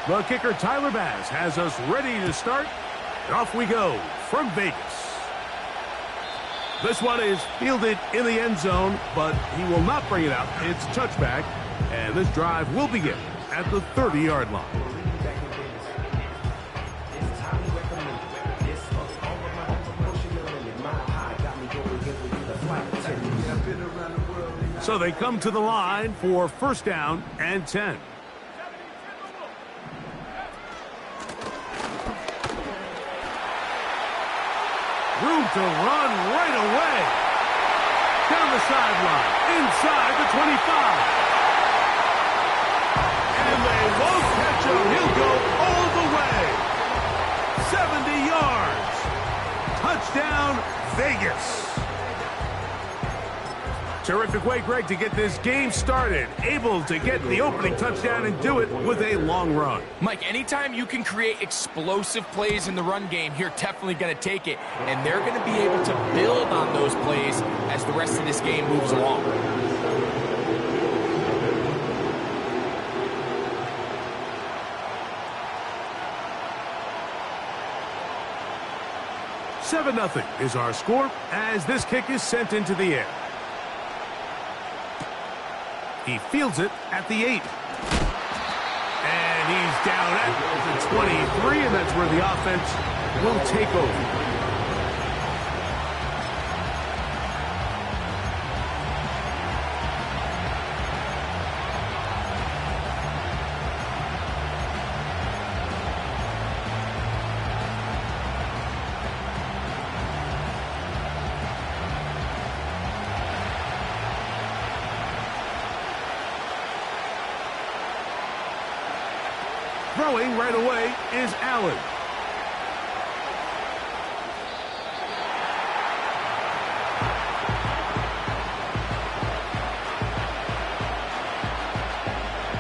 The kicker, Tyler Bass, has us ready to start. Off we go from Vegas. This one is fielded in the end zone, but he will not bring it out. It's touchback, and this drive will begin at the 30-yard line. So they come to the line for first down and 10. Room to run right away. Down the sideline, inside the 25. And they won't catch him. He'll go all the way. 70 yards. Touchdown, Vegas. Terrific way, Greg, to get this game started. Able to get the opening touchdown and do it with a long run. Mike, anytime you can create explosive plays in the run game, you're definitely going to take it. And they're going to be able to build on those plays as the rest of this game moves along. Seven 0 is our score as this kick is sent into the air. He fields it at the 8. And he's down at the 23, and that's where the offense will take over. Throwing right away is Allen.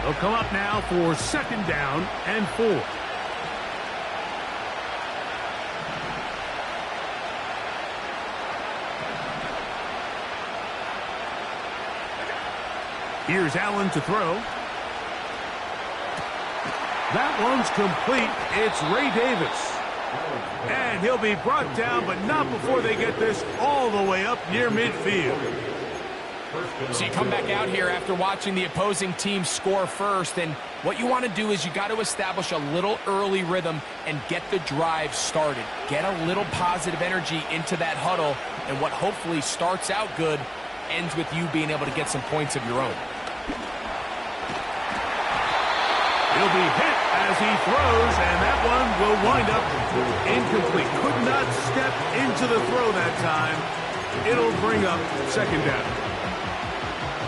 They'll come up now for second down and 4. Here's Allen to throw. That one's complete. It's Ray Davis. And he'll be brought down, but not before they get this all the way up near midfield. So you come back out here after watching the opposing team score first, and what you want to do is you got to establish a little early rhythm and get the drive started. Get a little positive energy into that huddle, and what hopefully starts out good ends with you being able to get some points of your own. He'll be hit as he throws, and that one will wind up incomplete. Could not step into the throw that time. It'll bring up second down.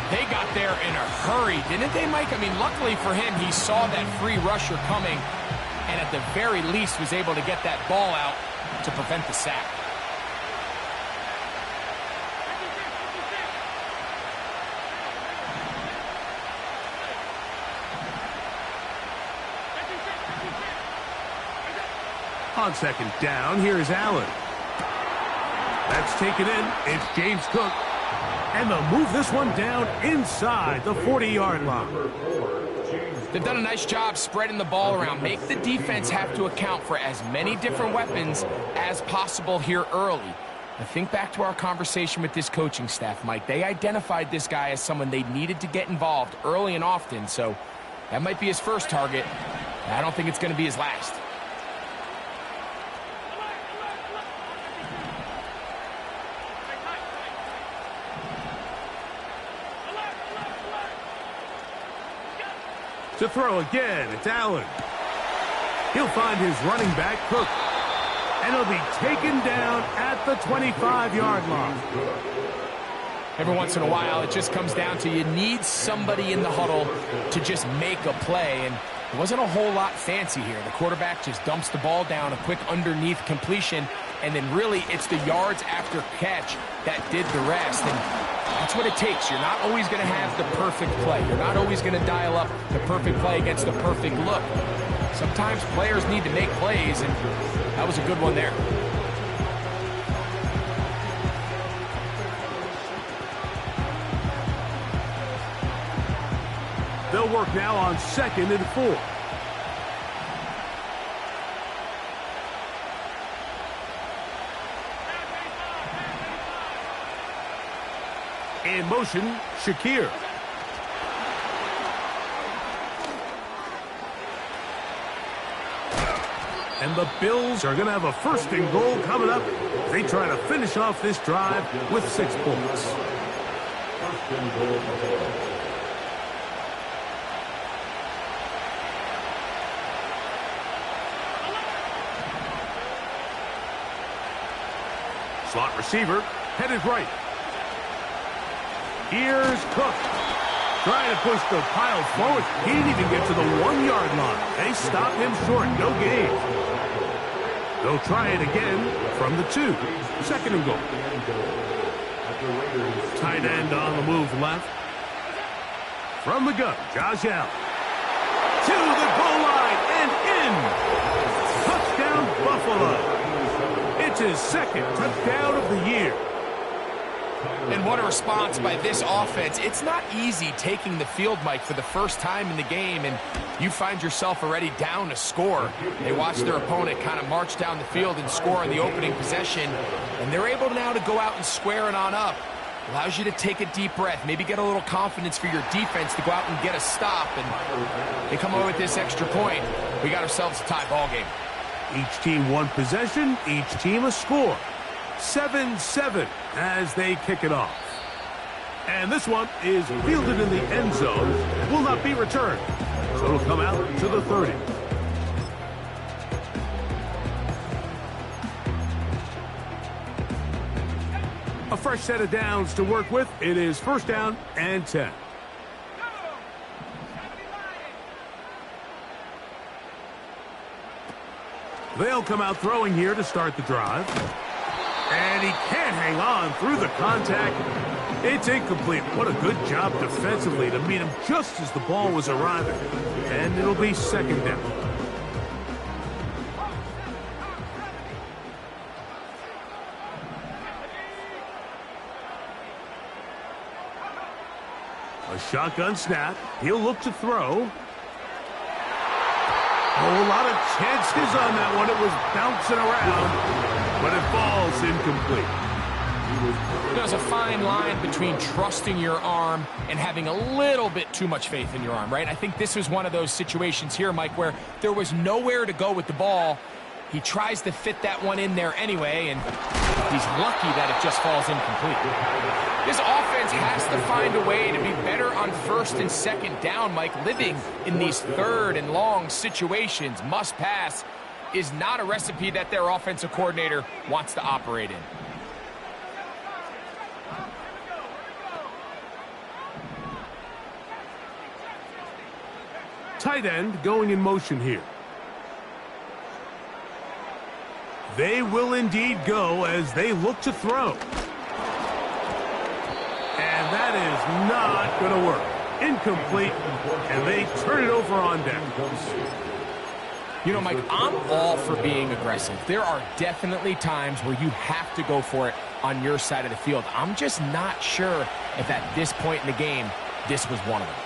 They got there in a hurry, didn't they, Mike? I mean, luckily for him, he saw that free rusher coming, and at the very least was able to get that ball out to prevent the sack. On second down, here's Allen. That's taken in. It's James Cook. And they'll move this one down inside the 40-yard line. They've done a nice job spreading the ball around. Make the defense have to account for as many different weapons as possible here early. Now think back to our conversation with this coaching staff, Mike. They identified this guy as someone they needed to get involved early and often, so that might be his first target. I don't think it's going to be his last. To throw again, it's Allen. He'll find his running back, Cook. And he'll be taken down at the 25-yard line. Every once in a while, it just comes down to you need somebody in the huddle to just make a play. And it wasn't a whole lot fancy here. The quarterback just dumps the ball down, a quick underneath completion, and then really it's the yards after catch that did the rest. And that's what it takes. You're not always going to have the perfect play. You're not always going to dial up the perfect play against the perfect look. Sometimes players need to make plays, and that was a good one there. work now on 2nd and 4. In motion, Shakir. And the Bills are going to have a 1st and goal coming up. They try to finish off this drive with 6 points. Slot receiver, headed right. Here's Cook. Trying to push the pile forward. He didn't even get to the 1-yard line. They stop him short. No gain. They'll try it again from the 2. 2nd and goal. Tight end on the move left. From the gun, Josh Allen. To the goal line and in. Touchdown, Buffalo. It's his 2nd touchdown of the year. And what a response by this offense. It's not easy taking the field, Mike, for the first time in the game, and you find yourself already down to score. They watch their opponent kind of march down the field and score in the opening possession, and they're able now to go out and square it on up. Allows you to take a deep breath, maybe get a little confidence for your defense to go out and get a stop, and they come away with this extra point. We got ourselves a tie ball game. Each team 1 possession, each team a score. 7-7 as they kick it off. And this one is fielded in the end zone. Will not be returned. So it'll come out to the 30. A fresh set of downs to work with. It is 1st down and 10. They'll come out throwing here to start the drive. And he can't hang on through the contact. It's incomplete. What a good job defensively to meet him just as the ball was arriving. And it'll be 2nd down. A shotgun snap. He'll look to throw. Oh, a lot of chances on that one. It was bouncing around, but it falls incomplete. There's a fine line between trusting your arm and having a little bit too much faith in your arm, right? I think this was one of those situations here, Mike, where there was nowhere to go with the ball. He tries to fit that one in there anyway, and he's lucky that it just falls incomplete. This offense has to find a way to be better on 1st and 2nd down, Mike. Living in these 3rd and long situations, must pass, is not a recipe that their offensive coordinator wants to operate in. Tight end going in motion here. They will indeed go as they look to throw. And that is not going to work. Incomplete, and they turn it over on down. You know, Mike, I'm all for being aggressive. There are definitely times where you have to go for it on your side of the field. I'm just not sure if at this point in the game, this was one of them.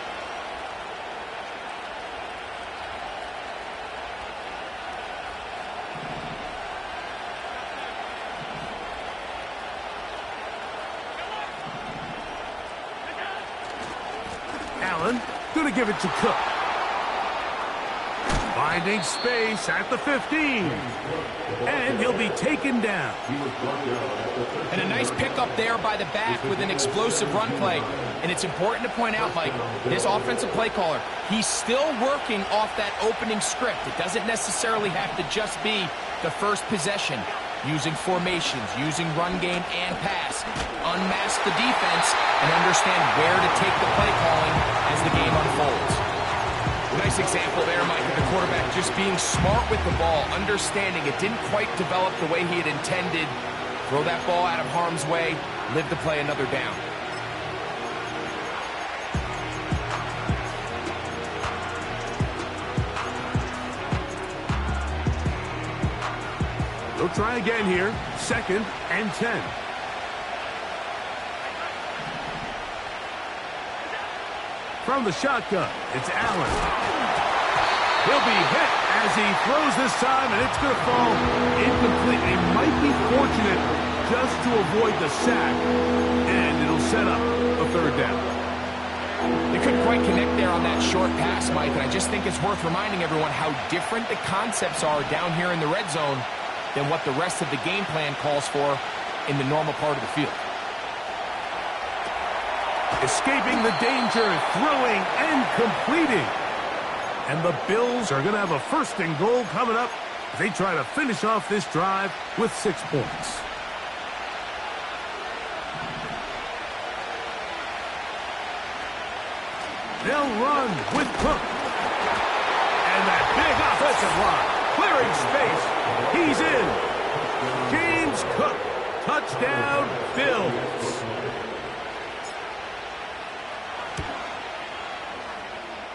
Allen, going to give it to Cook. Finding space at the 15. And he'll be taken down. And a nice pickup there by the back with an explosive run play. And it's important to point out, Mike, this offensive play caller, he's still working off that opening script. It doesn't necessarily have to just be the first possession. Using formations, using run game and pass. Unmask the defense and understand where to take the play calling as the game unfolds. Nice example there, Mike, of the quarterback just being smart with the ball, understanding it didn't quite develop the way he had intended. Throw that ball out of harm's way, live to play another down. They'll try again here. 2nd and 10. From the shotgun, it's Allen. He'll be hit as he throws this time, and it's going to fall incomplete. He might be fortunate just to avoid the sack, and it'll set up a third down. They couldn't quite connect there on that short pass, Mike, and I just think it's worth reminding everyone how different the concepts are down here in the red zone than what the rest of the game plan calls for in the normal part of the field. Escaping the danger, throwing and completing. And the Bills are going to have a first and goal coming up as they try to finish off this drive with 6 points. They'll run with Cook. And that big offensive line, clearing space. He's in. James Cook, touchdown, Bills.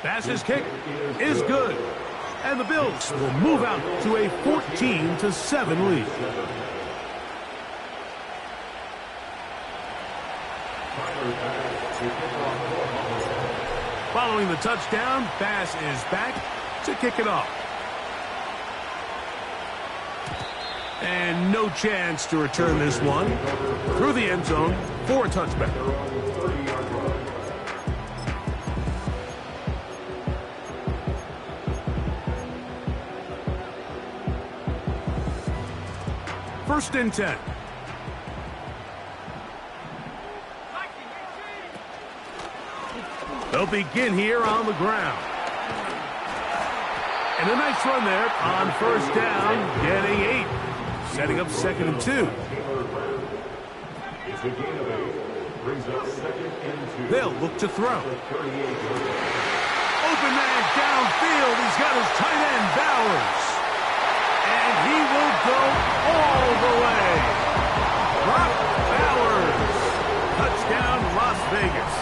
Pass's kick is good. And the Bills will move out to a 14-7 lead. Following the touchdown, Bass is back to kick it off. And no chance to return this one through the end zone for a touchback. First and 10. They'll begin here on the ground. And a nice run there on first down, getting 8. Setting up 2nd and 2. They'll look to throw. Open man downfield. He's got his tight end, Bowers. And he will go all the way. Brock Bowers. Touchdown, Las Vegas.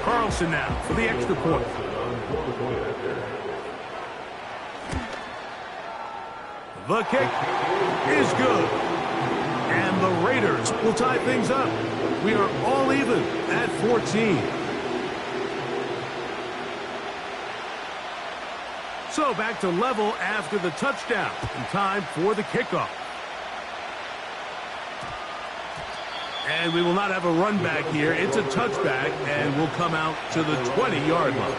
Carlson now for the extra point. The kick is good. And the Raiders will tie things up. We are all even at 14. So back to level after the touchdown. And time for the kickoff. And we will not have a run back here. It's a touchback, and we'll come out to the 20-yard line.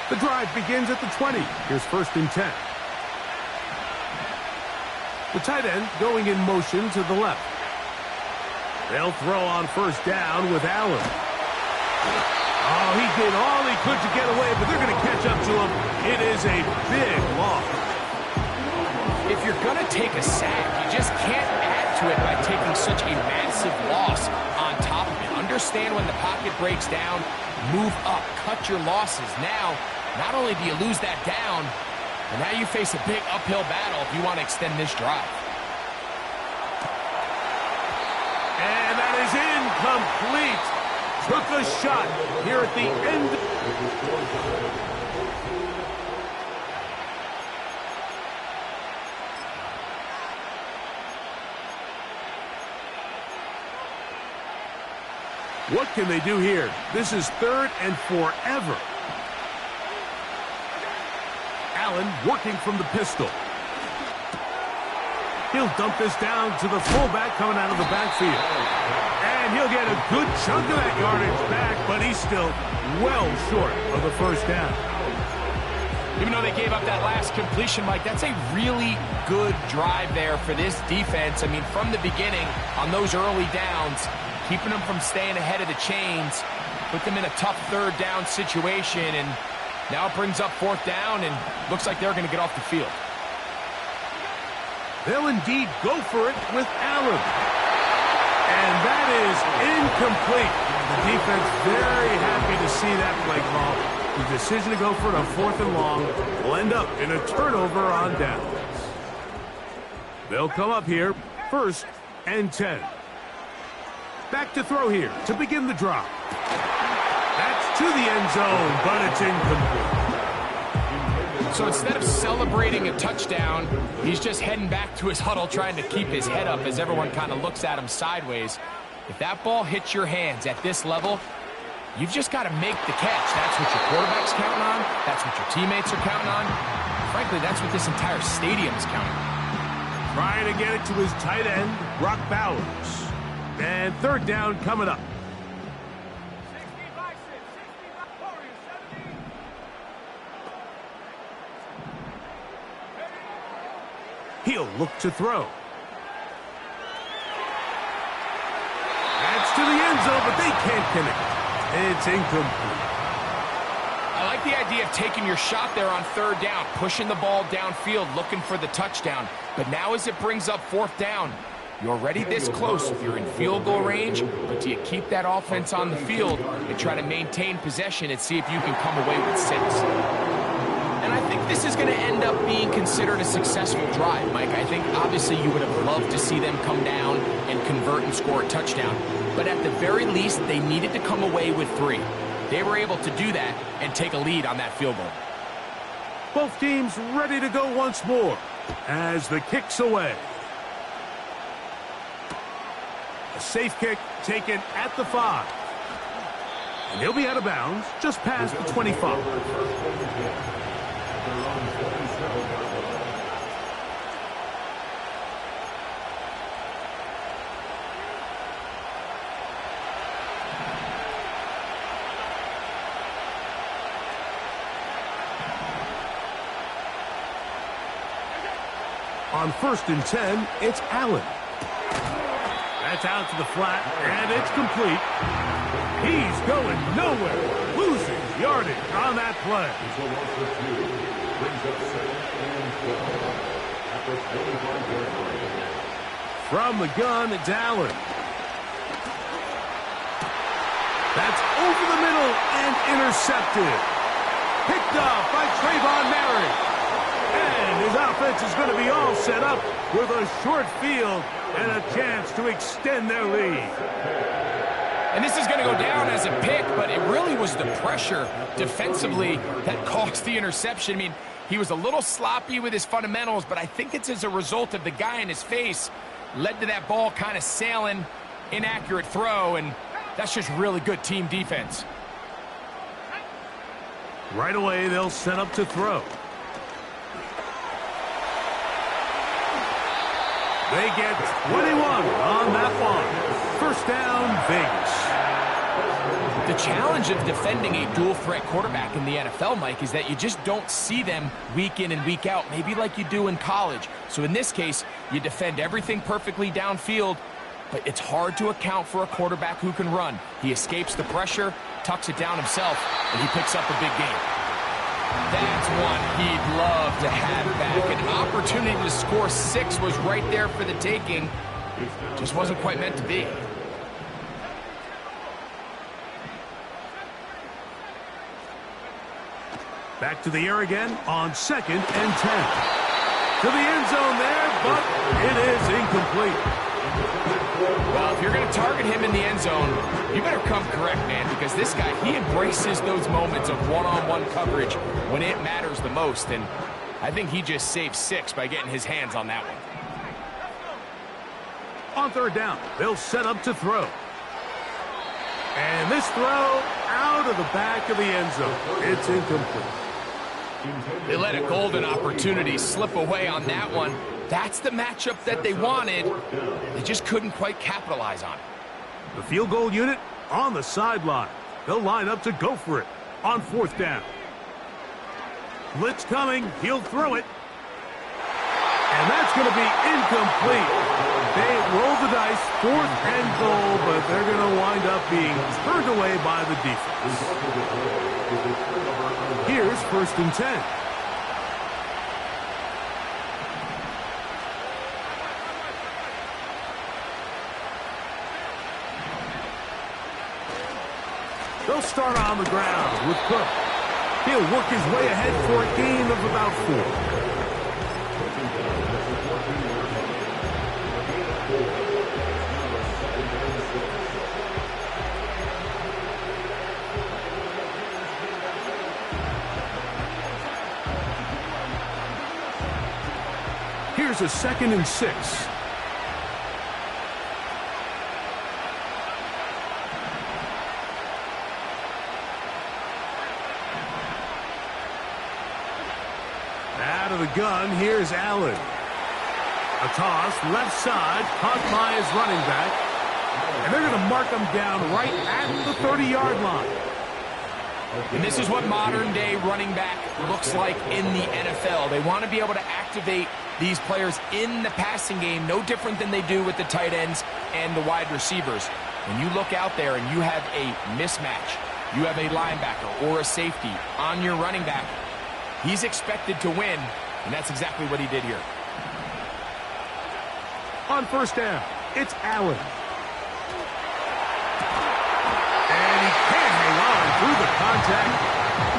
The drive begins at the 20. Here's 1st and 10. The tight end going in motion to the left. They'll throw on first down with Allen. Oh, he did all he could to get away, but they're going to catch up to him. It is a big loss. If you're going to take a sack, you just can't add to it by taking such a massive loss on top of it. Understand when the pocket breaks down, move up, cut your losses. Now, not only do you lose that down, but now you face a big uphill battle if you want to extend this drive. And that is incomplete. Took a shot here at the end. What can they do here? This is 3rd and forever. Allen working from the pistol. He'll dump this down to the fullback coming out of the backfield. And he'll get a good chunk of that yardage back, but he's still well short of the first down. Even though they gave up that last completion, Mike, that's a really good drive there for this defense. I mean, from the beginning, on those early downs, keeping them from staying ahead of the chains, put them in a tough 3rd down situation, and now it brings up 4th down, and looks like they're going to get off the field. They'll indeed go for it with Allen. And that is incomplete. The defense very happy to see that play call. The decision to go for it on 4th and long will end up in a turnover on downs. They'll come up here, 1st and 10. Back to throw here to begin the drive. That's to the end zone, but it's incomplete. So instead of celebrating a touchdown, he's just heading back to his huddle trying to keep his head up as everyone kind of looks at him sideways. If that ball hits your hands at this level, you've just got to make the catch. That's what your quarterback's counting on. That's what your teammates are counting on. Frankly, that's what this entire stadium is counting on. Trying to get it to his tight end, Brock Bowers. And third down coming up. He'll look to throw. That's to the end zone, but they can't connect. It's incomplete. I like the idea of taking your shot there on third down, pushing the ball downfield, looking for the touchdown. But now as it brings up fourth down, you're already this close. You're in field goal range, but do you keep that offense on the field and try to maintain possession and see if you can come away with 6? And I think this is going to end up being considered a successful drive, Mike. I think obviously you would have loved to see them come down and convert and score a touchdown. But at the very least, they needed to come away with 3. They were able to do that and take a lead on that field goal. Both teams ready to go once more as the kick's away. A safe kick taken at the 5. And he'll be out of bounds just past the 25. On 1st and 10, it's Allen. That's out to the flat, and it's complete. He's going nowhere, losing yardage on that play. From the gun, it's Allen. That's over the middle and intercepted. Picked up by Trayvon Merrick. And his offense is going to be all set up with a short field and a chance to extend their lead. And this is going to go down as a pick, but it really was the pressure defensively that caused the interception. I mean, he was a little sloppy with his fundamentals, but I think it's as a result of the guy in his face led to that ball kind of sailing, inaccurate throw, and that's just really good team defense. Right away, they'll set up to throw. They get 21 on that one. First down, Vegas. The challenge of defending a dual-threat quarterback in the NFL, Mike, is that you just don't see them week in and week out, maybe like you do in college. So in this case, you defend everything perfectly downfield, but it's hard to account for a quarterback who can run. He escapes the pressure, tucks it down himself, and he picks up a big gain. That's one he'd love to have back. An opportunity to score 6 was right there for the taking. Just wasn't quite meant to be. Back to the air again on 2nd and 10. To the end zone there, but it is incomplete. Well, if you're going to target him in the end zone, you better come correct, man, because this guy, he embraces those moments of one-on-one coverage when it matters the most, and I think he just saved 6 by getting his hands on that one. On 3rd down, they'll set up to throw. And this throw out of the back of the end zone. It's incomplete. They let a golden opportunity slip away on that one. That's the matchup that they wanted. They just couldn't quite capitalize on it. The field goal unit on the sideline. They'll line up to go for it on 4th down. Blitz coming. He'll throw it. And that's going to be incomplete. They roll the dice, 4th and goal, but they're going to wind up being turned away by the defense. Here's 1st and 10. They'll start on the ground with Cook. He'll work his way ahead for a gain of about 4. Here's a 2nd and 6. Out of the gun, here's Allen. A toss, left side, caught by his running back. And they're going to mark him down right at the 30-yard line. And this is what modern-day running back looks like in the NFL. They want to be able to activate these players in the passing game, no different than they do with the tight ends and the wide receivers. When you look out there and you have a mismatch, you have a linebacker or a safety on your running back, he's expected to win, and that's exactly what he did here. On first down, it's Allen. And he can't hang on through the contact.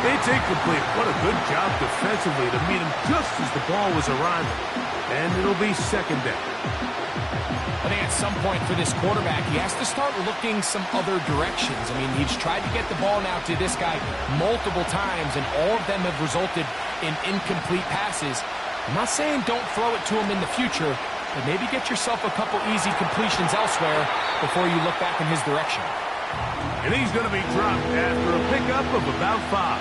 It's incomplete. What a good job defensively to meet him just as the ball was arriving. And it'll be 2nd down. I think at some point for this quarterback, he has to start looking some other directions. I mean, he's tried to get the ball now to this guy multiple times, and all of them have resulted in incomplete passes. I'm not saying don't throw it to him in the future, but maybe get yourself a couple easy completions elsewhere before you look back in his direction. And he's going to be dropped after a pickup of about 5.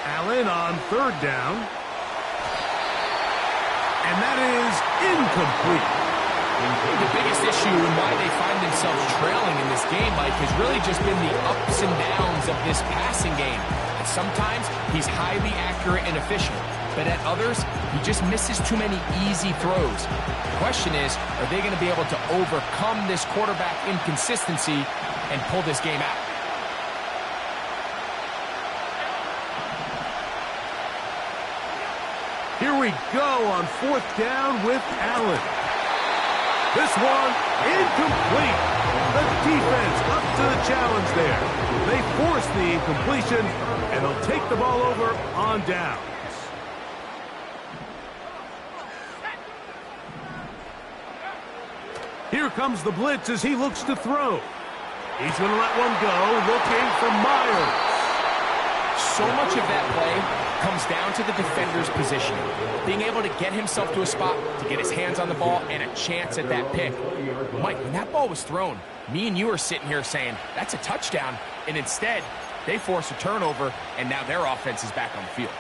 Allen on 3rd down. And that is incomplete. The biggest issue and why they find themselves trailing in this game, Mike, has really just been the ups and downs of this passing game. And sometimes he's highly accurate and efficient, but at others, he just misses too many easy throws. The question is, are they going to be able to overcome this quarterback inconsistency and pull this game out? Here we go on 4th down with Allen. This one incomplete. The defense up to the challenge there. They force the incompletion, and they'll take the ball over on downs. Here comes the blitz as he looks to throw. He's going to let one go, looking for Myers. So much of that play comes down to the defender's positioning, being able to get himself to a spot to get his hands on the ball and a chance at that pick. Mike, when that ball was thrown, me and you are sitting here saying, that's a touchdown, and instead, they force a turnover, and now their offense is back on the field.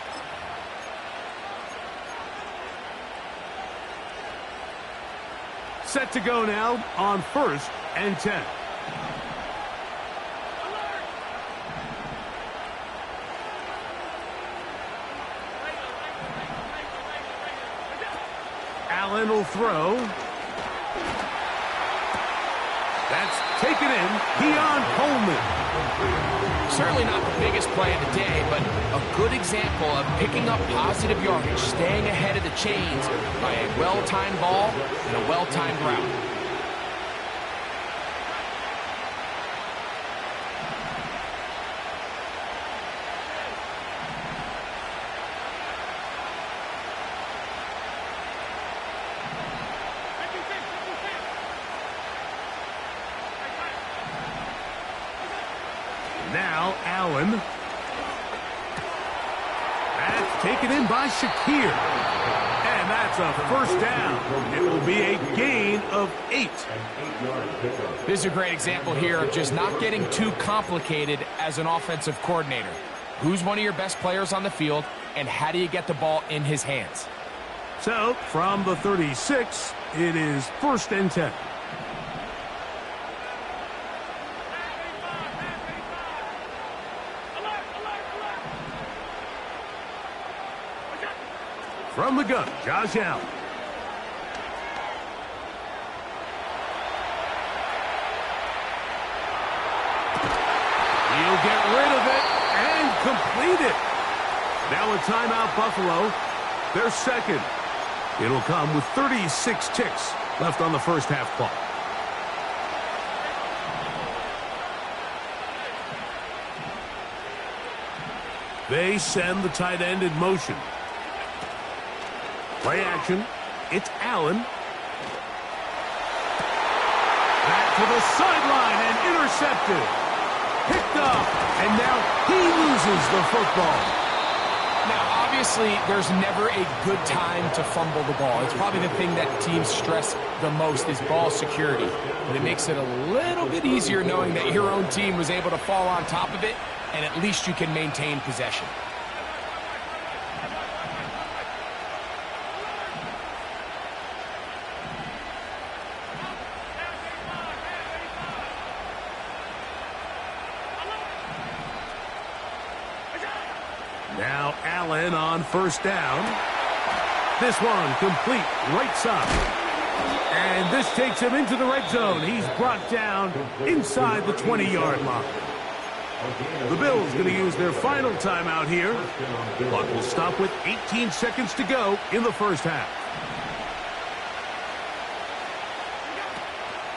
Set to go now on 1st and 10. Allen will throw. That's taken in. Keon Coleman. Certainly not the biggest play of the day, but a good example of picking up positive yardage, staying ahead of the chains by a well-timed ball and a well-timed route. Now Allen. That's taken in by Shakir. And that's a 1st down. It will be a gain of 8. This is a great example here of just not getting too complicated as an offensive coordinator. Who's one of your best players on the field, and how do you get the ball in his hands? So, from the 36, it is 1st and 10. From the gun, Josh Allen. He'll get rid of it and complete it. Now a timeout, Buffalo. Their 2nd. It'll come with 36 ticks left on the first half clock. They send the tight end in motion. Play action. It's Allen. Back to the sideline and intercepted. Picked up, and now he loses the football. Now, obviously, there's never a good time to fumble the ball. It's probably the thing that teams stress the most is ball security. But it makes it a little bit easier knowing that your own team was able to fall on top of it, and at least you can maintain possession. Now Allen on first down. This one complete right side. And this takes him into the red zone. He's brought down inside the 20-yard line. The Bills going to use their final timeout here. Clock will stop with 18 seconds to go in the first half.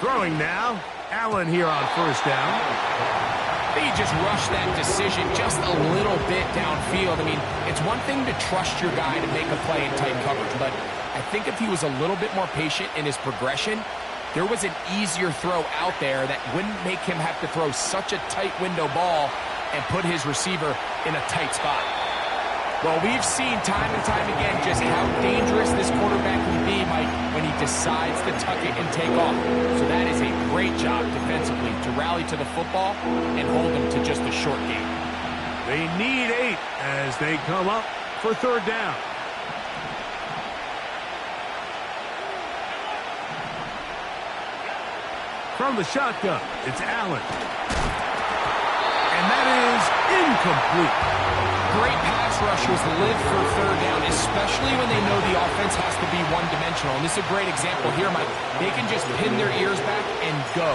Throwing now. Allen here on first down. He just rushed that decision just a little bit downfield. I mean, it's one thing to trust your guy to make a play in tight coverage, but I think if he was a little bit more patient in his progression, there was an easier throw out there that wouldn't make him have to throw such a tight window ball and put his receiver in a tight spot. Well, we've seen time and time again just how dangerous this quarterback can be, Mike, when he decides to tuck it and take off. So that is a great job defensively to rally to the football and hold him to just a short game. They need 8 as they come up for third down. From the shotgun, it's Allen. And that is incomplete. Great pass rushers live for third down, especially when they know the offense has to be one-dimensional. And this is a great example here, Mike. They can just pin their ears back and go.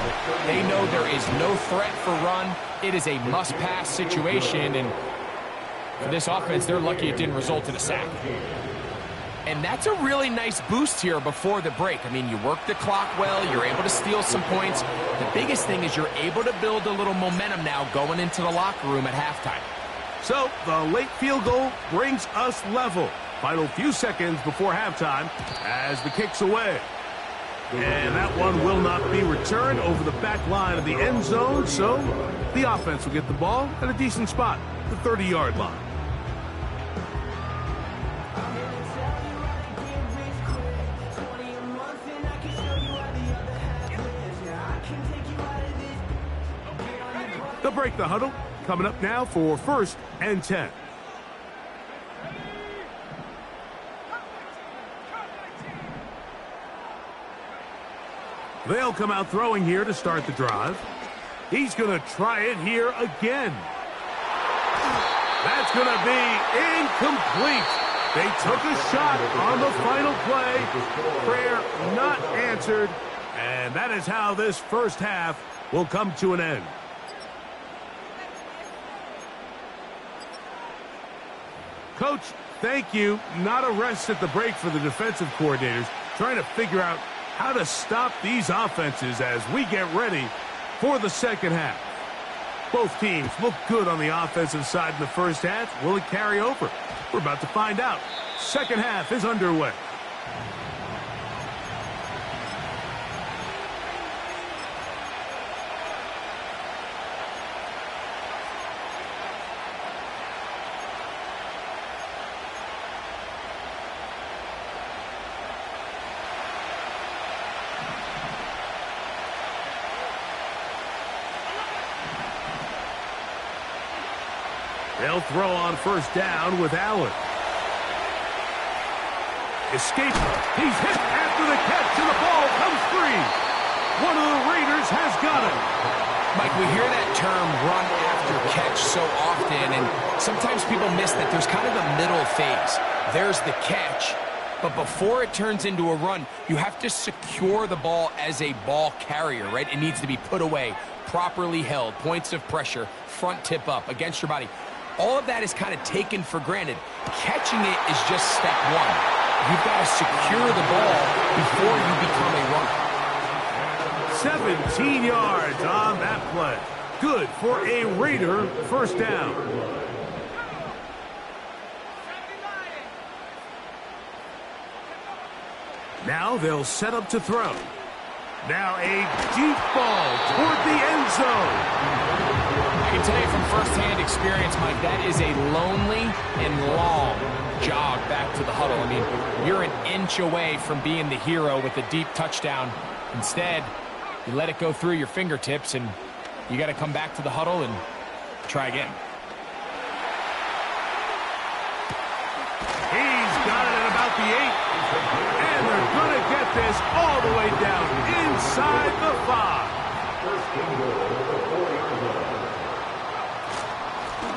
They know there is no threat for run. It is a must-pass situation, and for this offense, they're lucky it didn't result in a sack. And that's a really nice boost here before the break. I mean, you work the clock well, you're able to steal some points. The biggest thing is you're able to build a little momentum now going into the locker room at halftime. So, the late field goal brings us level. Final few seconds before halftime as the kick's away. And that one will not be returned over the back line of the end zone, so the offense will get the ball at a decent spot, the 30-yard line. They'll break the huddle. Coming up now for 1st and 10. They'll come out throwing here to start the drive. He's going to try it here again. That's going to be incomplete. They took a shot on the final play. Prayer not answered. And that is how this first half will come to an end. Coach, thank you. Not a rest at the break for the defensive coordinators, trying to figure out how to stop these offenses as we get ready for the second half. Both teams look good on the offensive side in the first half. Will it carry over? We're about to find out. Second half is underway. They'll throw on first down with Allen. Escape. He's hit after the catch, and the ball comes free. One of the Raiders has got it. Mike, we hear that term run after catch so often, and sometimes people miss that there's kind of a middle phase. There's the catch, but before it turns into a run, you have to secure the ball as a ball carrier, right? It needs to be put away, properly held, points of pressure, front tip up against your body. All of that is kind of taken for granted. Catching it is just step one. You've got to secure the ball before you become a runner. 17 yards on that play. Good for a Raider first down. Now they'll set up to throw. Now a deep ball toward the end zone. I can tell you from firsthand experience, Mike, that is a lonely and long jog back to the huddle. I mean, you're an inch away from being the hero with a deep touchdown. Instead, you let it go through your fingertips, and you got to come back to the huddle and try again. He's got it at about the 8. And they're going to get this all the way down inside the 5.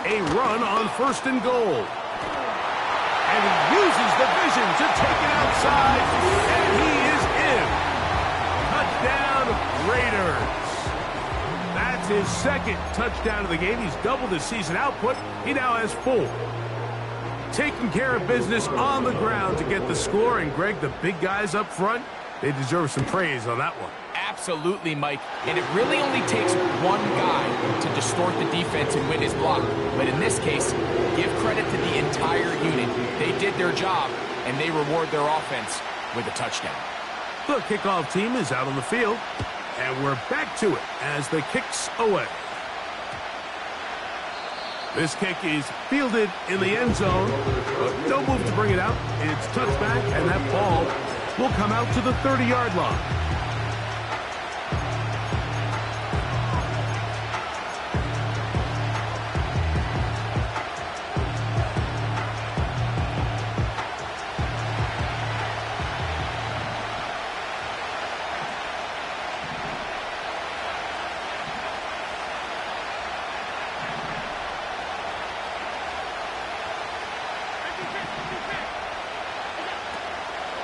A run on 1st and goal. And he uses the vision to take it outside. And he is in. Touchdown, Raiders. That's his 2nd touchdown of the game. He's doubled his season output. He now has 4. Taking care of business on the ground to get the score. And, Greg, the big guys up front, they deserve some praise on that one. Absolutely, Mike. And it really only takes one guy to distort the defense and win his block. But in this case, give credit to the entire unit. They did their job, and they reward their offense with a touchdown. The kickoff team is out on the field, and we're back to it as the kick's away. This kick is fielded in the end zone, but no move to bring it out. It's touchback, and that ball will come out to the 30-yard line.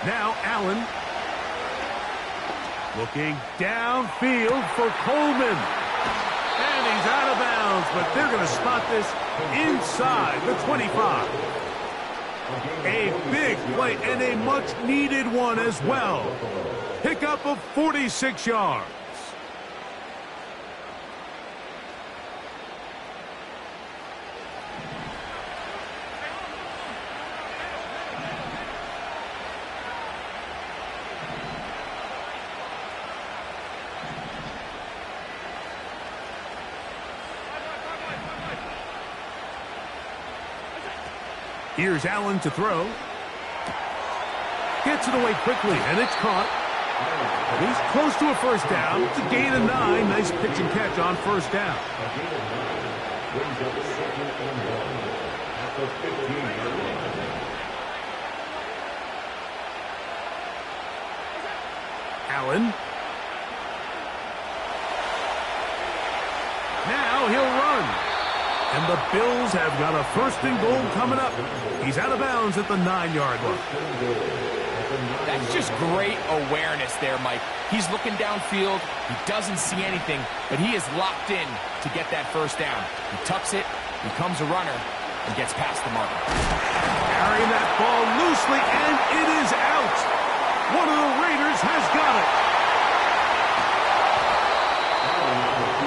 Now Allen looking downfield for Coleman. And he's out of bounds, but they're going to spot this inside the 25. A big play and a much-needed one as well. Pickup of 46 yards. Here's Allen to throw. Gets it away quickly, and it's caught. He's close to a first down. It's a gain of 9. Nice pitch and catch on first down. Allen. Now he'll run. And the Bills have got a 1st and goal coming up. He's out of bounds at the 9-yard line. That's just great awareness there, Mike. He's looking downfield. He doesn't see anything, but he is locked in to get that first down. He tucks it, becomes a runner, and gets past the marker. Carrying that ball loosely, and it is out. One of the Raiders has got it.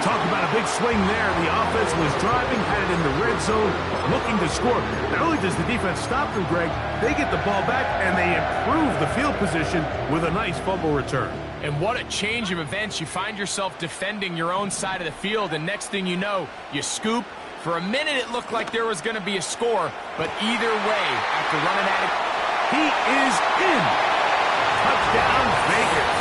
Talk about a big swing there. The offense was driving, had it in the red zone, looking to score. Not only does the defense stop them, Greg, they get the ball back, and they improve the field position with a nice fumble return. And what a change of events. You find yourself defending your own side of the field, and next thing you know, you scoop. For a minute, it looked like there was going to be a score, but either way, after running at it, he is in. Touchdown, Vegas.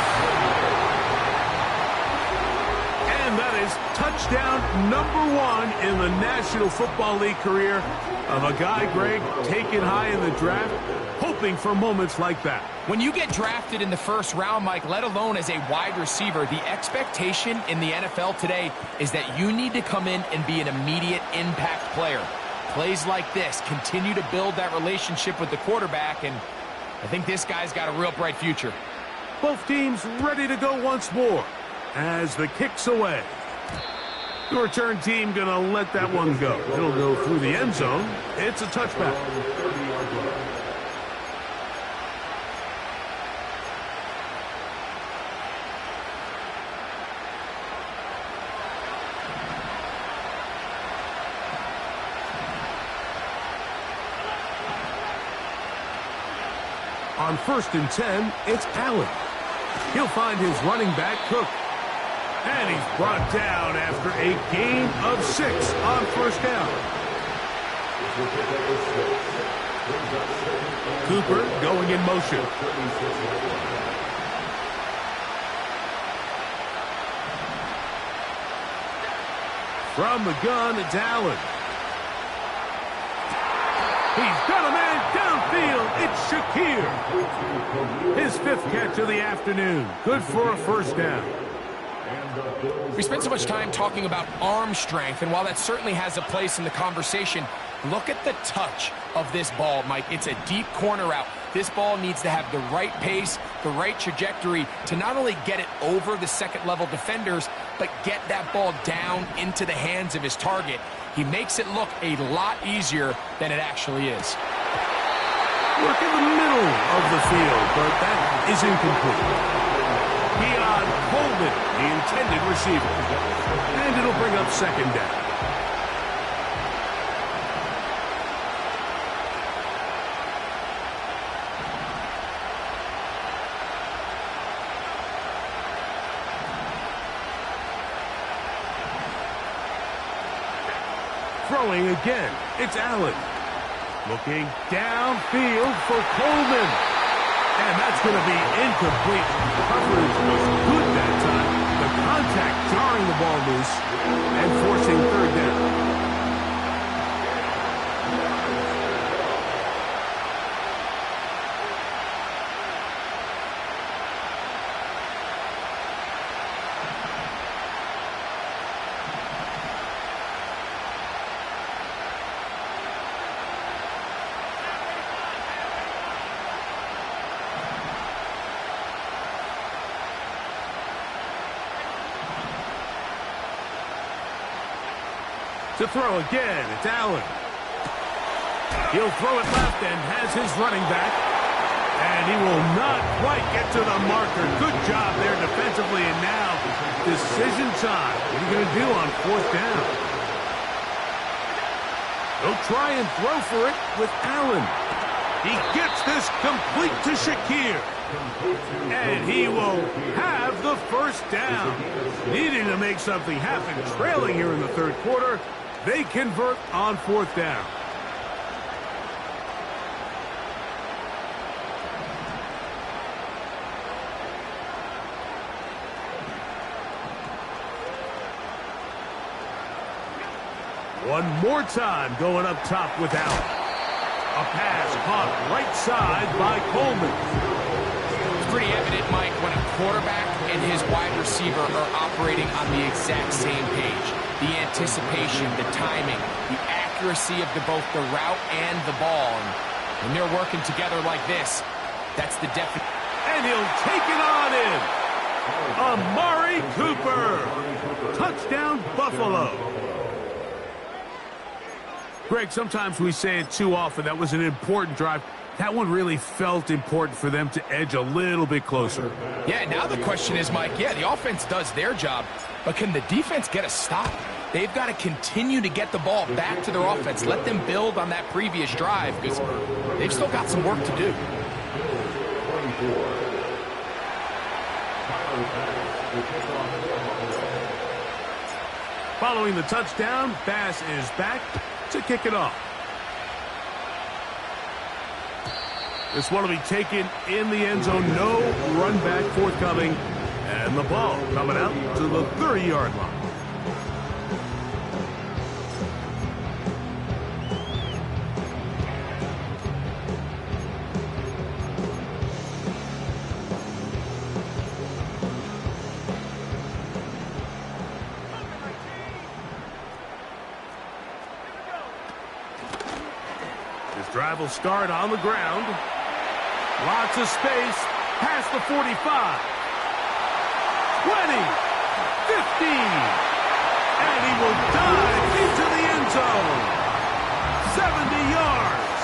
And that is touchdown number 1 in the National Football League career of a guy, Greg, taken high in the draft, hoping for moments like that. When you get drafted in the first round, Mike, let alone as a wide receiver, the expectation in the NFL today is that you need to come in and be an immediate impact player. Plays like this continue to build that relationship with the quarterback, and I think this guy's got a real bright future. Both teams ready to go once more as the kick's away. The return team going to let that one go. It'll go through the end zone. It's a touchback. On 1st and 10, it's Allen. He'll find his running back, Cook. And he's brought down after a gain of 6 on 1st down. Cooper going in motion. From the gun, it's Allen. He's got a man downfield. It's Shakir. His 5th catch of the afternoon. Good for a 1st down. We spent so much time talking about arm strength, and while that certainly has a place in the conversation, look at the touch of this ball, Mike. It's a deep corner route. This ball needs to have the right pace, the right trajectory to not only get it over the second-level defenders, but get that ball down into the hands of his target. He makes it look a lot easier than it actually is. Work in the middle of the field, but that is incomplete. Beyond Coleman, the intended receiver. And it'll bring up 2nd down. Throwing again, it's Allen. Looking downfield for Coleman. And that's going to be incomplete. Coverage was good that time. The contact jarring the ball loose and forcing 3rd down. To throw again, it's Allen. He'll throw it left and has his running back. And he will not quite get to the marker. Good job there defensively. And now, decision time. What are you going to do on 4th down? He'll try and throw for it with Allen. He gets this complete to Shakir. And he will have the 1st down. Needing to make something happen. Trailing here in the 3rd quarter. They convert on 4th down. One more time going up top with Allen. A pass caught right side by Coleman. It's pretty evident, Mike, when a quarterback and his wide receiver are operating on the exact same page. The anticipation, the timing, the accuracy of both the route and the ball. And when they're working together like this, that's the definite. And he'll take it on in. Amari Cooper. Touchdown, Buffalo. Greg, sometimes we say it too often. That was an important drive. That one really felt important for them to edge a little bit closer. Yeah, now the question is, Mike, yeah, the offense does their job, but can the defense get a stop? They've got to continue to get the ball back to their offense. Let them build on that previous drive because they've still got some work to do. Following the touchdown, Bass is back to kick it off. This one will be taken in the end zone. No run back forthcoming. And the ball coming out to the 30-yard line. This drive will start on the ground. Lots of space past the 45. 20, 15, and he will dive into the end zone. 70 yards.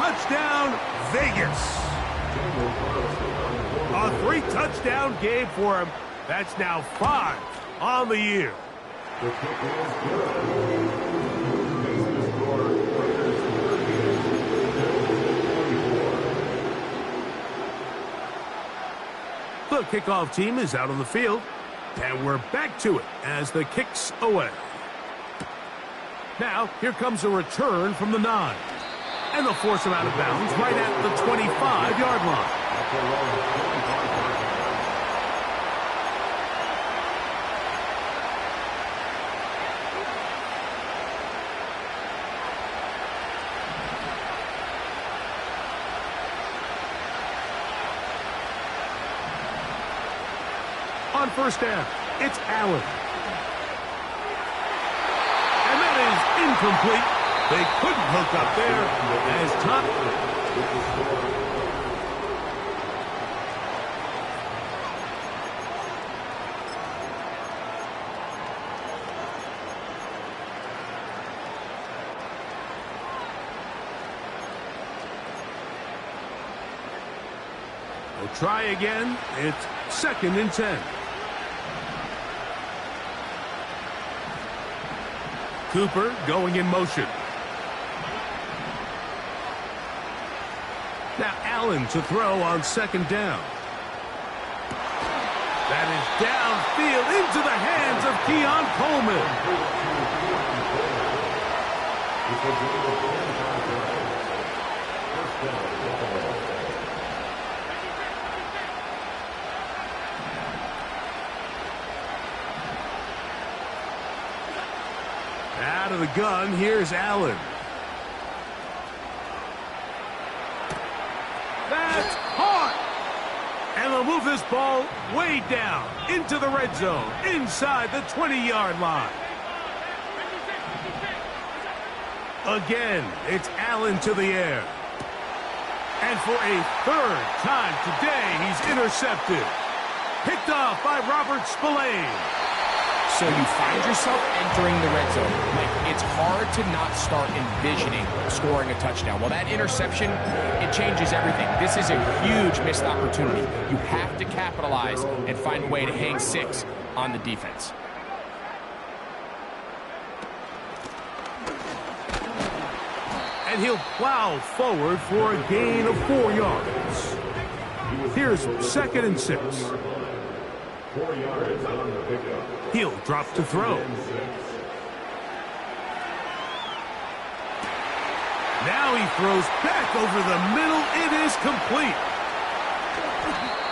Touchdown, Vegas. A 3-touchdown game for him. That's now 5 on the year. The kickoff team is out on the field, and we're back to it as the kick's away. Now, here comes a return from the 9. And they'll force him out of bounds right at the 25-yard line. On first down, it's Allen. And that is incomplete. They couldn't hook up there as Tom. They'll try again. It's 2nd and 10. Cooper going in motion. Now Allen to throw on 2nd down. That is downfield into the hands of Keon Coleman. Out of the gun, here's Allen. That's caught! And they'll move this ball way down into the red zone, inside the 20-yard line. Again, it's Allen to the air. And for a 3rd time today, he's intercepted. Picked off by Robert Spillane. So you find yourself entering the red zone. Like, it's hard to not start envisioning scoring a touchdown. Well, that interception, it changes everything. This is a huge missed opportunity. You have to capitalize and find a way to hang 6 on the defense. And he'll plow forward for a gain of 4 yards. Here's 2nd and 6. 4 yards on the pickup. He'll drop to throw. Now he throws back over the middle. It is complete.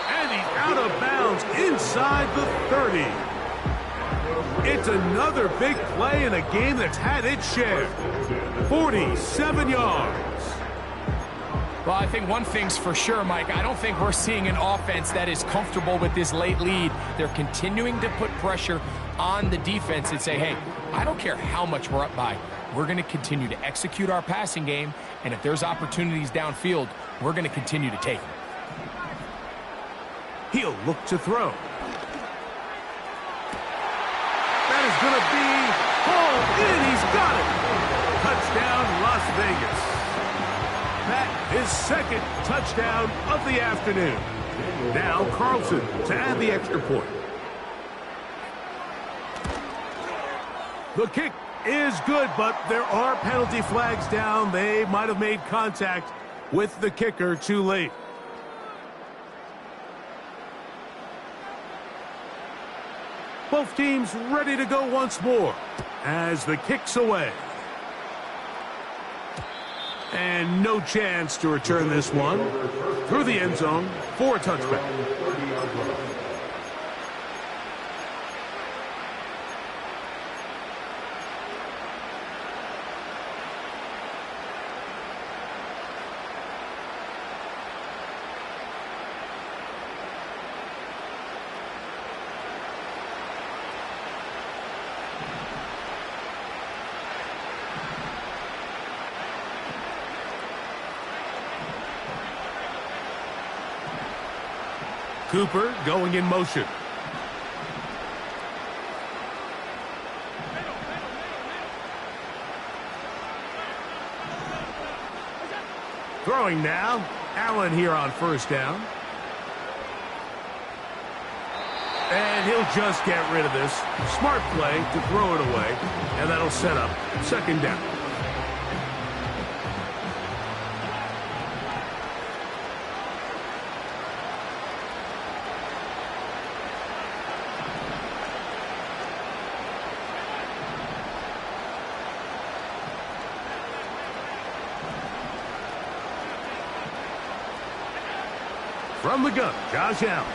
And he's out of bounds inside the 30. It's another big play in a game that's had its share. 47 yards. Well, I think one thing's for sure, Mike. I don't think we're seeing an offense that is comfortable with this late lead. They're continuing to put pressure on the defense and say, hey, I don't care how much we're up by. We're going to continue to execute our passing game, and if there's opportunities downfield, we're going to continue to take them. He'll look to throw. That is going to be hauled in. He's got it. Touchdown, Las Vegas. That is 2nd touchdown of the afternoon. Now Carlson to add the extra point. The kick is good, but there are penalty flags down. They might have made contact with the kicker too late. Both teams ready to go once more as the kick's away. And no chance to return this one through the end zone for a touchback. Cooper going in motion. Throwing now. Allen here on 1st down. And he'll just get rid of this. Smart play to throw it away. And that'll set up 2nd down. From the gun, Josh Allen.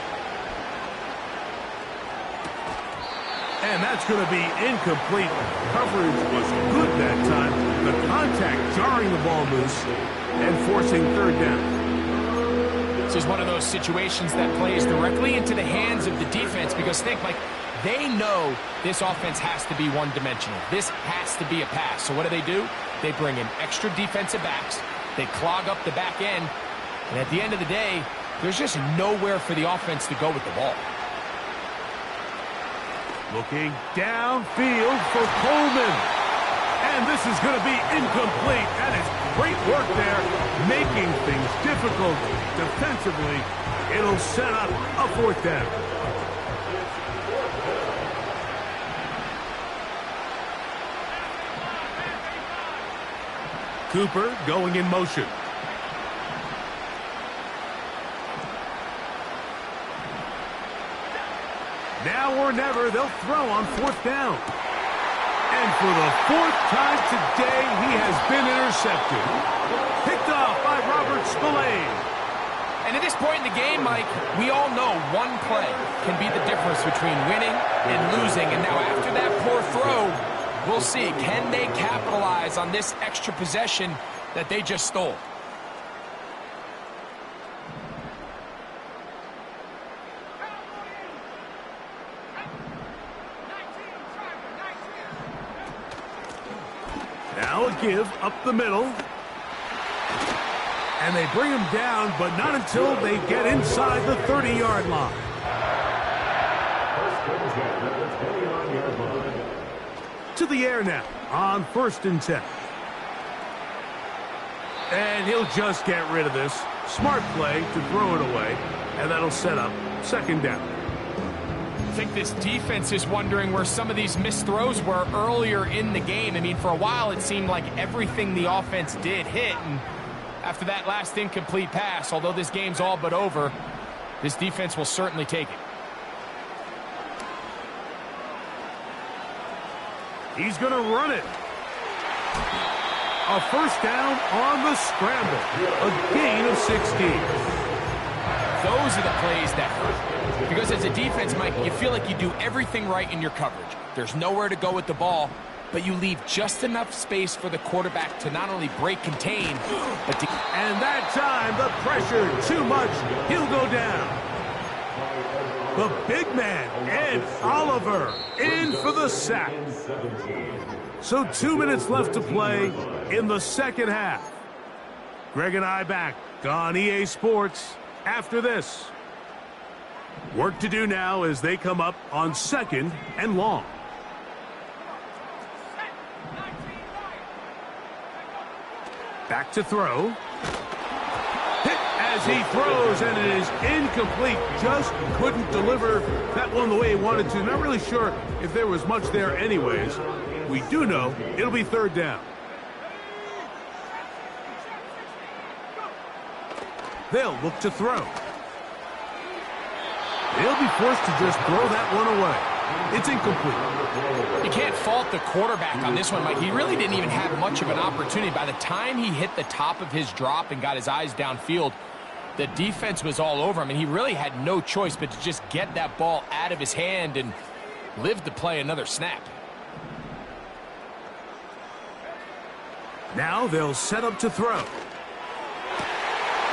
And that's going to be incomplete. Coverage was good that time. The contact jarring the ball loose and forcing third down. This is one of those situations that plays directly into the hands of the defense because think, like, they know this offense has to be one-dimensional. This has to be a pass. So what do? They bring in extra defensive backs. They clog up the back end. And at the end of the day, there's just nowhere for the offense to go with the ball. Looking downfield for Coleman. And this is going to be incomplete. That is great work there, making things difficult defensively. It'll set up a fourth down. Cooper going in motion. Now or never, they'll throw on fourth down. And for the fourth time today, he has been intercepted. Picked off by Robert Spillane. And at this point in the game, Mike, we all know one play can be the difference between winning and losing. And now after that poor throw, we'll see, can they capitalize on this extra possession that they just stole? Now a give up the middle. And they bring him down, but not until they get inside the 30-yard line. To the air now on 1st and 10. And he'll just get rid of this. Smart play to throw it away, and that'll set up 2nd down. I think this defense is wondering where some of these missed throws were earlier in the game. I mean, for a while, it seemed like everything the offense did hit. And after that last incomplete pass, although this game's all but over, this defense will certainly take it. He's going to run it. A 1st down on the scramble. A gain of 16. Those are the plays that hurt. Because as a defense, Mike, you feel like you do everything right in your coverage. There's nowhere to go with the ball, but you leave just enough space for the quarterback to not only break contain, but to... And that time, the pressure too much. He'll go down. The big man, Ed Oliver, in for the sack. So 2 minutes left to play in the 2nd half. Greg and I back on EA Sports after this. Work to do now as they come up on 2nd and long. Back to throw. Hit as he throws, and it is incomplete. Just couldn't deliver that one the way he wanted to. Not really sure if there was much there anyways. We do know it'll be 3rd down. They'll look to throw. They'll be forced to just throw that one away. It's incomplete. You can't fault the quarterback on this one, Mike. He really didn't even have much of an opportunity. By the time he hit the top of his drop and got his eyes downfield, the defense was all over him, and he really had no choice but to just get that ball out of his hand and live to play another snap. Now they'll set up to throw.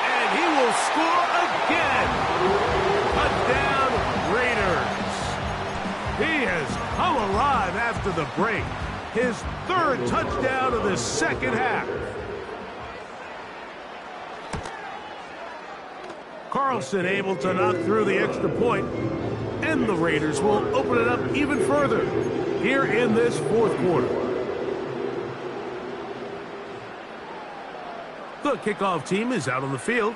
And he will score again. Touchdown, Raiders. He has come alive after the break. His 3rd touchdown of the 2nd half. Carlson able to knock through the extra point, and the Raiders will open it up even further here in this 4th quarter. The kickoff team is out on the field,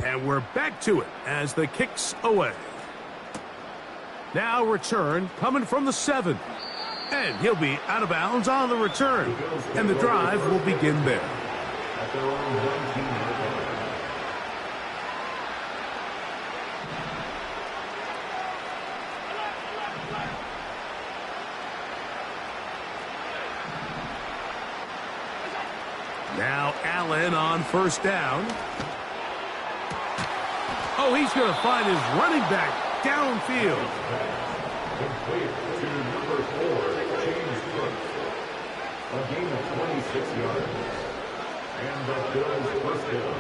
and we're back to it as the kick's away. Now return coming from the 7. And he'll be out of bounds on the return. And the drive will begin there. Now Allen on 1st down. A Oh, he's going to find his running back downfield. Complete to number 4, James Brooks. A gain of 26 yards. And the Bills first down.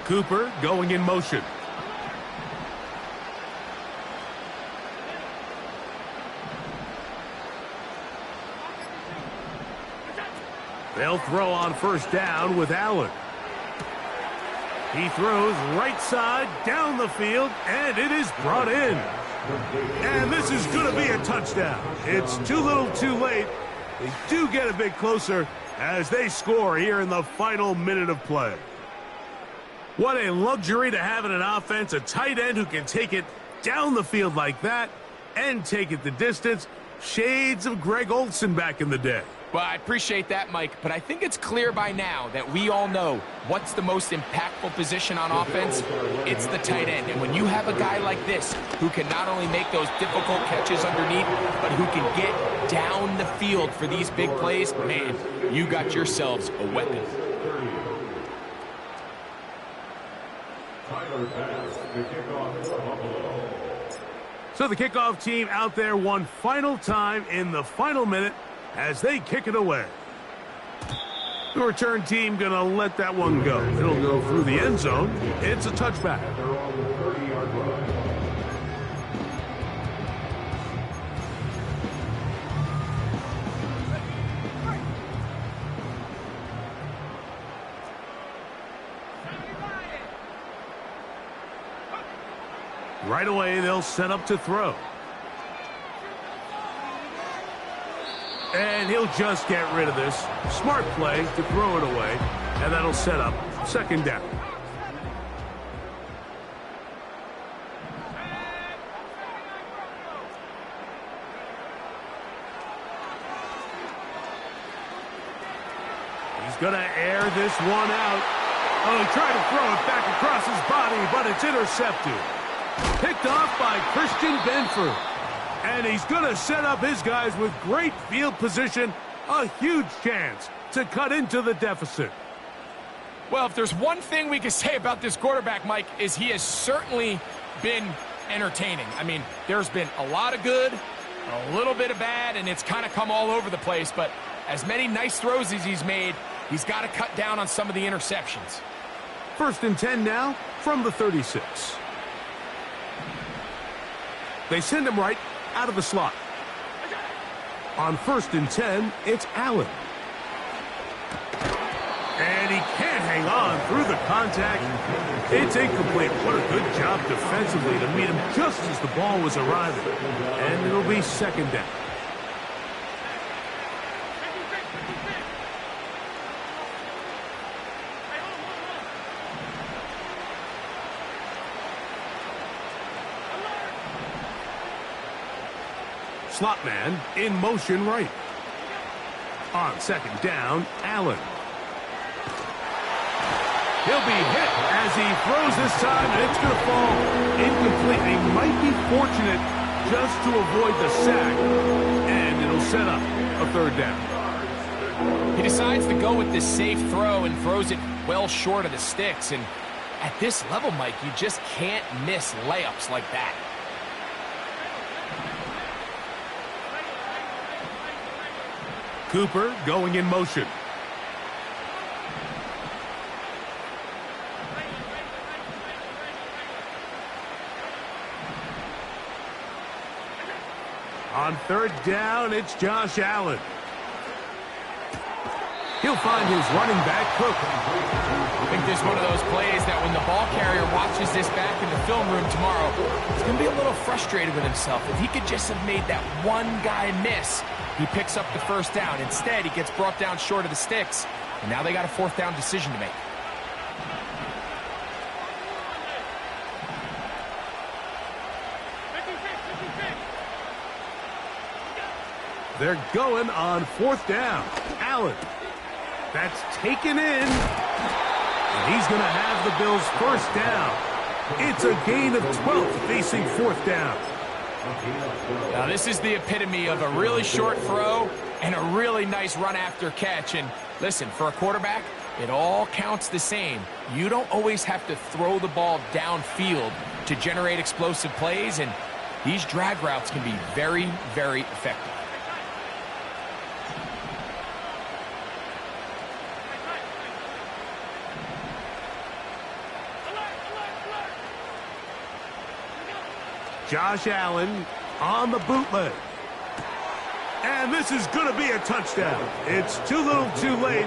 Cooper going in motion. They'll throw on first down with Allen. He throws right side down the field, and it is brought in. And this is going to be a touchdown. It's too little too late. They do get a bit closer as they score here in the final minute of play. What a luxury to have in an offense, a tight end who can take it down the field like that and take it the distance. Shades of Greg Olsen back in the day. Well, I appreciate that, Mike, but I think it's clear by now that we all know what's the most impactful position on offense. It's the tight end. And when you have a guy like this who can not only make those difficult catches underneath, but who can get down the field for these big plays, man, you got yourselves a weapon. So the kickoff team out there one final time in the final minute as they kick it away. The return team going to let that one go. It'll go through the end zone. It's a touchback. Right away, they'll set up to throw. And he'll just get rid of this. Smart play to throw it away, and that'll set up second down. He's going to air this one out. Oh, he tried to throw it back across his body, but it's intercepted. Picked off by Christian Benford. And he's going to set up his guys with great field position. A huge chance to cut into the deficit. Well, if there's one thing we can say about this quarterback, Mike, is he has certainly been entertaining. I mean, there's been a lot of good, a little bit of bad, and it's kind of come all over the place. But as many nice throws as he's made, he's got to cut down on some of the interceptions. 1st and 10 now from the 36. They send him right out of the slot. On 1st and 10, it's Allen. And he can't hang on through the contact. It's incomplete. What a good job defensively to meet him just as the ball was arriving. And it'll be second down. Slot man in motion right. On second down, Allen. He'll be hit as he throws this time, and it's going to fall incomplete. He might be fortunate just to avoid the sack, and it'll set up a third down. He decides to go with this safe throw and throws it well short of the sticks. And at this level, Mike, you just can't miss layups like that. Cooper going in motion. On third down, it's Josh Allen. He'll find his running back, Cook. I think this is one of those plays that when the ball carrier watches this back in the film room tomorrow, he's going to be a little frustrated with himself. If he could just have made that one guy miss, he picks up the first down. Instead, he gets brought down short of the sticks, and now they got a fourth down decision to make. They're going on fourth down. Allen. That's taken in. And he's going to have the Bills first down. It's a gain of 12 facing fourth down. Now, this is the epitome of a really short throw and a really nice run after catch. And listen, for a quarterback, It all counts the same. You don't always have to throw the ball downfield to generate explosive plays, and these drag routes can be very, very effective. Josh Allen on the bootleg. And this is going to be a touchdown. It's too little too late.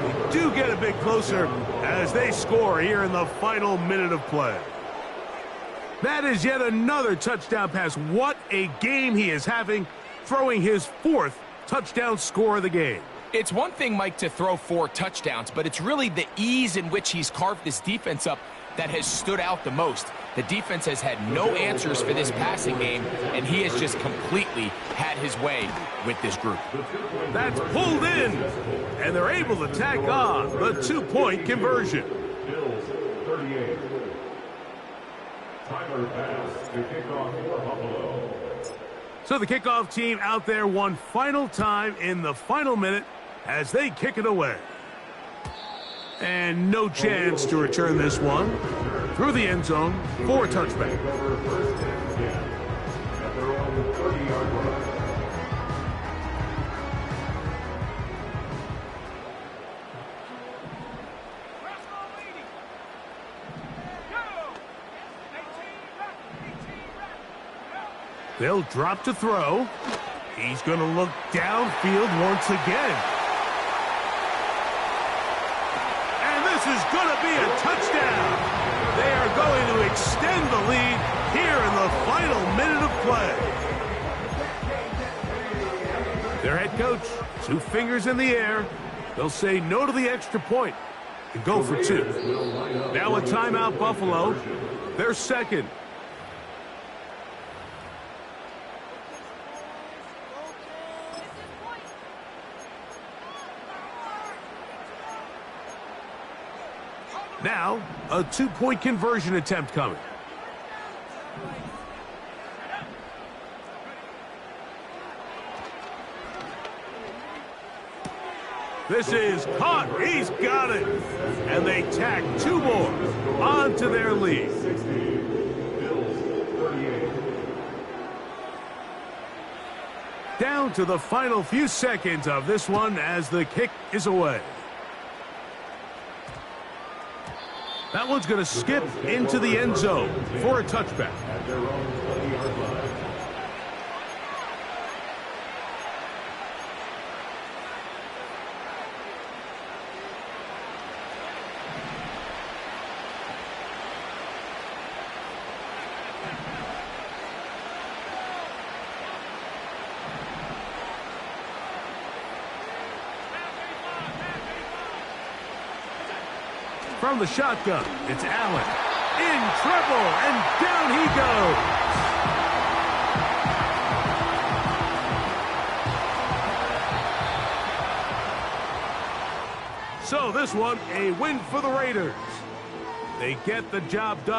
We do get a bit closer as they score here in the final minute of play. That is yet another touchdown pass. What a game he is having, throwing his 4th touchdown score of the game. It's one thing, Mike, to throw 4 touchdowns, but it's really the ease in which he's carved this defense up that has stood out the most. The defense has had no answers for this passing game, and he has just completely had his way with this group. That's pulled in, and they're able to tack on the 2-point conversion. Bills 38. Tyler pass to kick off for Buffalo. So the kickoff team out there one final time in the final minute as they kick it away. And no chance to return this one through the end zone for a touchback. At their own 30-yard line. They'll drop to throw. He's going to look downfield once again. This is going to be a touchdown. They are going to extend the lead here in the final minute of play. Their head coach, 2 fingers in the air. They'll say no to the extra point and go for 2. Now a timeout, Buffalo. They're second. Now, a 2-point conversion attempt coming. This is caught. He's got it. And they tack 2 more onto their lead. Down to the final few seconds of this one as the kick is away. That one's going to skip into the end zone for a touchback. At their own 20-yard line. From the shotgun, it's Allen. In trouble, and down he goes. So this one, a win for the Raiders. They get the job done.